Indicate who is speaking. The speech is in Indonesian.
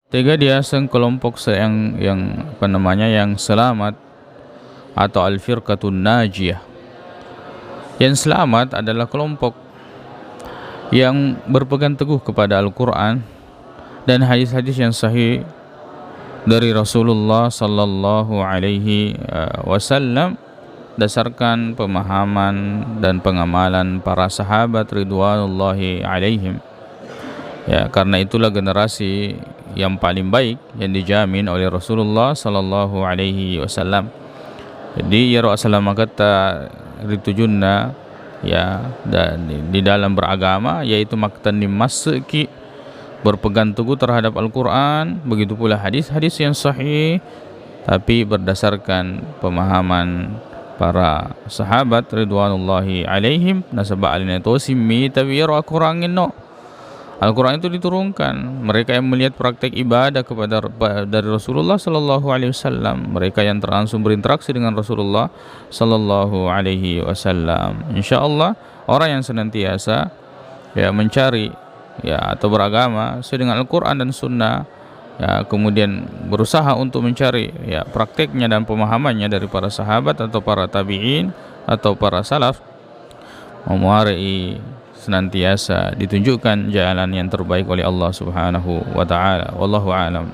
Speaker 1: Tiga dia sekelompok yang apa namanya yang selamat atau al-firqatun najiyah. Yang selamat adalah kelompok yang berpegang teguh kepada Al-Qur'an dan hadis-hadis yang sahih dari Rasulullah sallallahu alaihi wasallam, dasarkan pemahaman dan pengamalan para sahabat ridwanullahi alaihim. Ya, karena itulah generasi yang paling baik yang dijamin oleh Rasulullah sallallahu alaihi wasallam. Jadi ya Rasulullah kata ritujunna, ya, dan di dalam beragama yaitu maktan dimasuki berpegang teguh terhadap Al-Qur'an, begitu pula hadis-hadis yang sahih tapi berdasarkan pemahaman para sahabat ridwanullahi alaihim. Nasaba alina itu simmi tapi ya Al-Qur'an no. Al-Quran itu diturunkan mereka yang melihat praktek ibadah kepada dari Rasulullah sallallahu alaihi wasallam, mereka yang langsung berinteraksi dengan Rasulullah sallallahu alaihi wasallam. Insyaallah orang yang senantiasa ya mencari ya atau beragama sesuai dengan Al-Quran dan Sunnah, ya, kemudian berusaha untuk mencari ya prakteknya dan pemahamannya dari para sahabat atau para tabi'in atau para salaf, memuarai senantiasa ditunjukkan jalan yang terbaik oleh Allah Subhanahu wa taala. Wallahu a'lam.